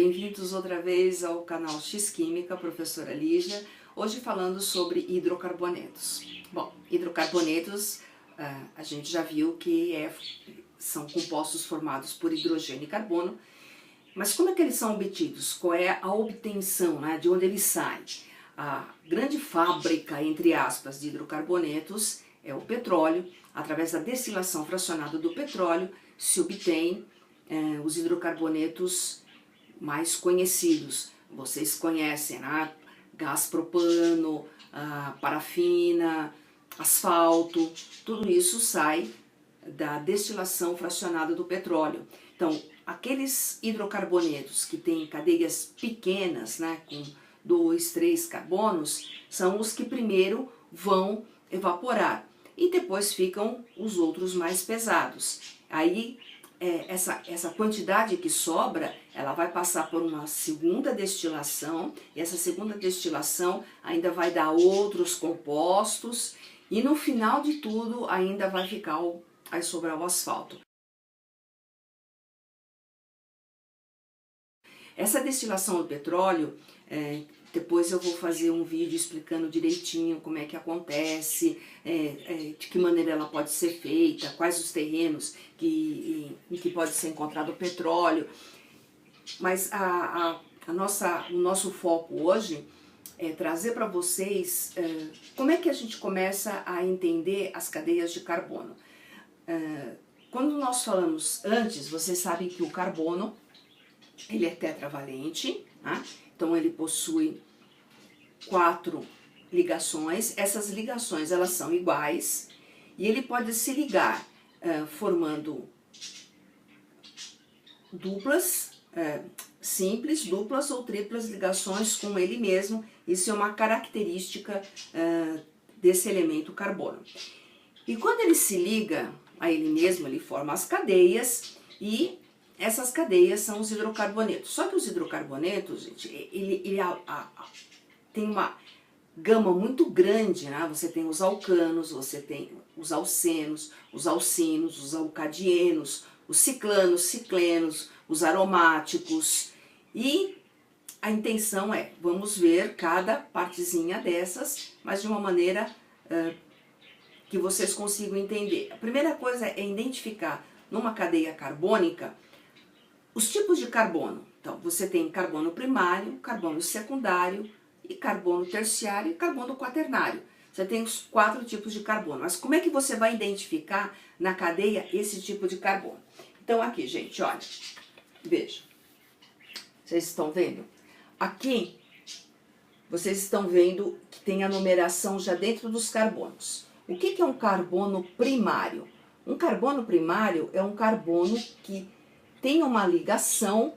Bem-vindos outra vez ao canal X Química, professora Lígia, hoje falando sobre hidrocarbonetos. Bom, hidrocarbonetos a gente já viu que são compostos formados por hidrogênio e carbono, mas como é que eles são obtidos? Qual é a obtenção, né? De onde eles saem? A grande fábrica, entre aspas, de hidrocarbonetos é o petróleo. Através da destilação fracionada do petróleo se obtém os hidrocarbonetos mais conhecidos. Vocês conhecem, né? Gás propano, parafina, asfalto, tudo isso sai da destilação fracionada do petróleo. Então, aqueles hidrocarbonetos que têm cadeias pequenas, né, com 2, 3 carbonos, são os que primeiro vão evaporar e depois ficam os outros mais pesados. Aí, essa quantidade que sobra, ela vai passar por uma segunda destilação, e essa segunda destilação ainda vai dar outros compostos, e no final de tudo ainda vai sobrar o asfalto. Essa destilação do petróleo, depois eu vou fazer um vídeo explicando direitinho como é que acontece, de que maneira ela pode ser feita, quais os terrenos em que pode ser encontrado o petróleo. Mas o nosso foco hoje é trazer para vocês como é que a gente começa a entender as cadeias de carbono. Quando nós falamos antes, vocês sabem que o carbono ele é tetravalente, né? Então ele possui 4 ligações. Essas ligações elas são iguais e ele pode se ligar formando duplas, simples, duplas ou triplas ligações com ele mesmo. Isso é uma característica desse elemento carbono. E quando ele se liga a ele mesmo, ele forma as cadeias, e essas cadeias são os hidrocarbonetos. Só que os hidrocarbonetos, gente, ele tem uma gama muito grande, né? Você tem os alcanos, você tem os alcenos, os alcinos, os alcadienos, os ciclanos, ciclenos, os aromáticos. E a intenção vamos ver cada partezinha dessas, mas de uma maneira que vocês consigam entender. A primeira coisa é identificar numa cadeia carbônica os tipos de carbono. Então, você tem carbono primário, carbono secundário, e carbono terciário e carbono quaternário. Você tem os 4 tipos de carbono. Mas como é que você vai identificar na cadeia esse tipo de carbono? Então, aqui, gente, olha, veja. Vocês estão vendo? Aqui, vocês estão vendo que tem a numeração já dentro dos carbonos. O que é um carbono primário? Um carbono primário é um carbono que tem uma ligação,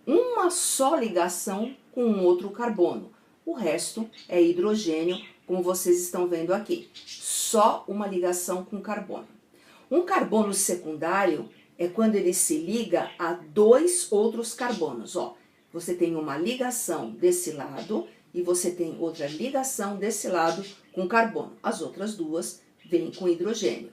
uma só ligação com um outro carbono. O resto é hidrogênio, como vocês estão vendo aqui. Só uma ligação com carbono. Um carbono secundário é quando ele se liga a 2 outros carbonos. Ó, você tem uma ligação desse lado e você tem outra ligação desse lado com carbono. As outras 2 vêm com hidrogênio.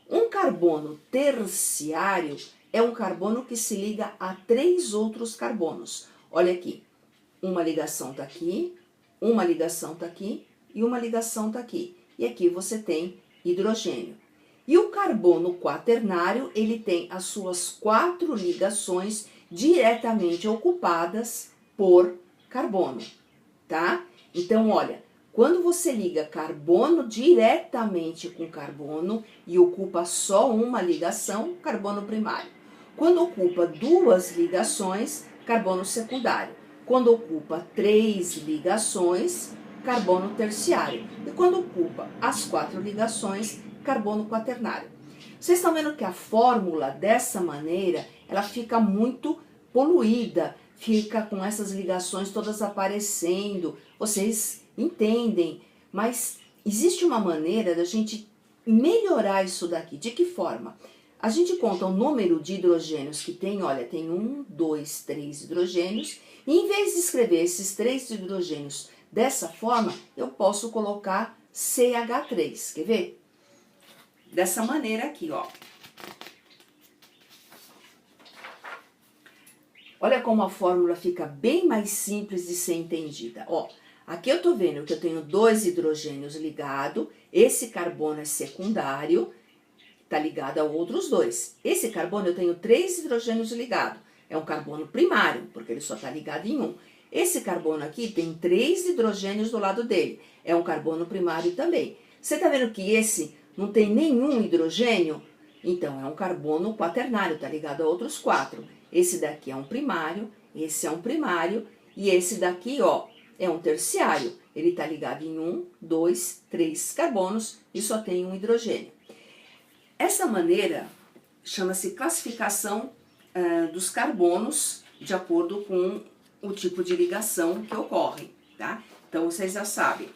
Um carbono terciário é um carbono que se liga a 3 outros carbonos. Olha aqui, uma ligação está aqui, uma ligação está aqui e uma ligação está aqui. E aqui você tem hidrogênio. E o carbono quaternário, ele tem as suas 4 ligações diretamente ocupadas por carbono, tá? Então, olha, quando você liga carbono diretamente com carbono e ocupa só uma ligação, carbono primário. Quando ocupa 2 ligações, carbono secundário. Quando ocupa 3 ligações, carbono terciário. E quando ocupa as 4 ligações, carbono quaternário. Vocês estão vendo que a fórmula, dessa maneira, ela fica muito poluída, fica com essas ligações todas aparecendo. Vocês entendem, mas existe uma maneira da gente melhorar isso daqui. De que forma? A gente conta o número de hidrogênios que tem, olha, tem 1, 2, 3 hidrogênios, e em vez de escrever esses 3 hidrogênios dessa forma, eu posso colocar CH3, quer ver? Dessa maneira aqui, ó. Olha como a fórmula fica bem mais simples de ser entendida. Ó, aqui eu tô vendo que eu tenho 2 hidrogênios ligados, esse carbono é secundário, tá ligado a outros 2. Esse carbono eu tenho 3 hidrogênios ligados, é um carbono primário, porque ele só tá ligado em um. Esse carbono aqui tem 3 hidrogênios do lado dele, é um carbono primário também. Você tá vendo que esse não tem nenhum hidrogênio? Então é um carbono quaternário, tá ligado a outros 4. Esse daqui é um primário, esse é um primário e esse daqui, ó, é um terciário. Ele tá ligado em 1, 2, 3 carbonos e só tem um hidrogênio. Essa maneira chama-se classificação dos carbonos de acordo com o tipo de ligação que ocorre, tá? Então vocês já sabem.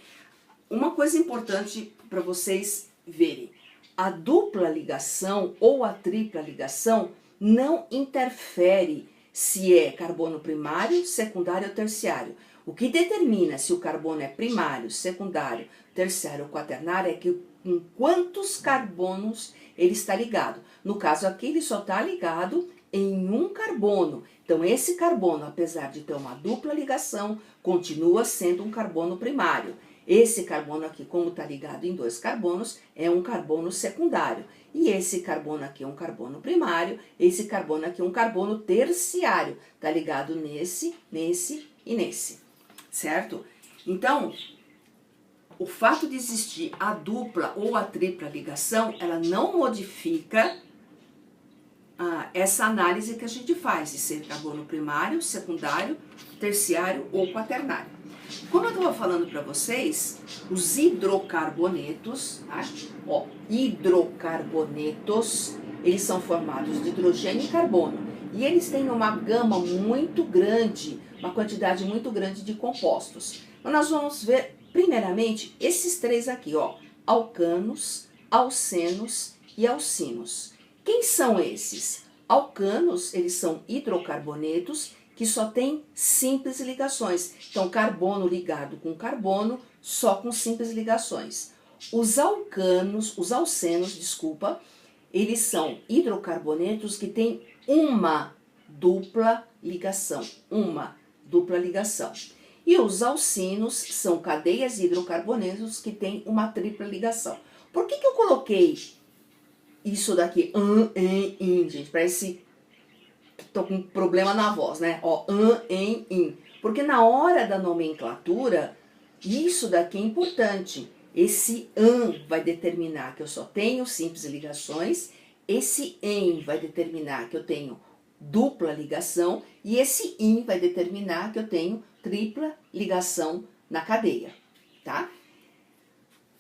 Uma coisa importante para vocês verem, a dupla ligação ou a tripla ligação não interfere se é carbono primário, secundário ou terciário. O que determina se o carbono é primário, secundário, terciário ou quaternário é que em quantos carbonos ele está ligado. No caso aqui, ele só está ligado em um carbono. Então, esse carbono, apesar de ter uma dupla ligação, continua sendo um carbono primário. Esse carbono aqui, como está ligado em 2 carbonos, é um carbono secundário. E esse carbono aqui é um carbono primário, esse carbono aqui é um carbono terciário. Está ligado nesse, nesse e nesse, certo? Então, o fato de existir a dupla ou a tripla ligação, ela não modifica essa análise que a gente faz de ser carbono primário, secundário, terciário ou quaternário. Como eu estava falando para vocês, os hidrocarbonetos, tá? Ó, hidrocarbonetos, eles são formados de hidrogênio e carbono. E eles têm uma gama muito grande, uma quantidade muito grande de compostos. Então nós vamos ver, primeiramente, esses 3 aqui, ó, alcanos, alcenos e alcinos. Quem são esses? Alcanos, eles são hidrocarbonetos que só tem simples ligações. Então, carbono ligado com carbono, só com simples ligações. Os alcenos, desculpa, eles são hidrocarbonetos que têm uma dupla ligação. E os alcinos são cadeias de hidrocarbonetos que têm uma tripla ligação. Por que eu coloquei isso daqui, in, gente? Parece que tô com problema na voz, né? Ó, in. Porque na hora da nomenclatura, isso daqui é importante. Esse vai determinar que eu só tenho simples ligações, esse em vai determinar que eu tenho dupla ligação e esse in vai determinar que eu tenho tripla ligação na cadeia, tá?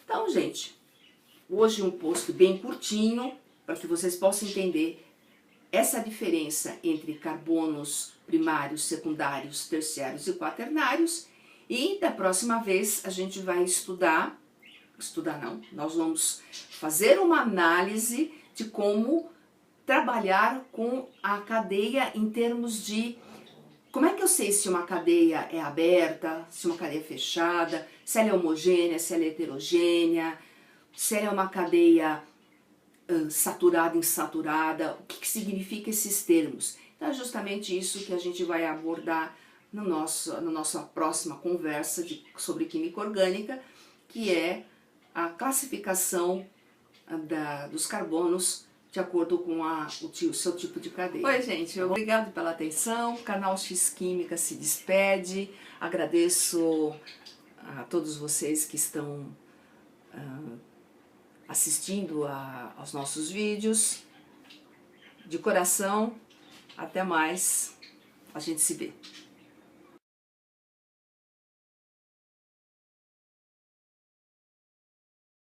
Então, gente, hoje um post bem curtinho para que vocês possam entender essa diferença entre carbonos primários, secundários, terciários e quaternários. E da próxima vez a gente vai nós vamos fazer uma análise de como trabalhar com a cadeia em termos de como é que eu sei se uma cadeia é aberta, se uma cadeia é fechada, se ela é homogênea, se ela é heterogênea, se ela é uma cadeia saturada, insaturada, o que significa esses termos. Então é justamente isso que a gente vai abordar na nossa próxima conversa sobre química orgânica, que é a classificação dos carbonos de acordo com o seu tipo de cadeia. Oi, gente, obrigado pela atenção. O canal X Química se despede. Agradeço a todos vocês que estão assistindo aos nossos vídeos. De coração, até mais. A gente se vê.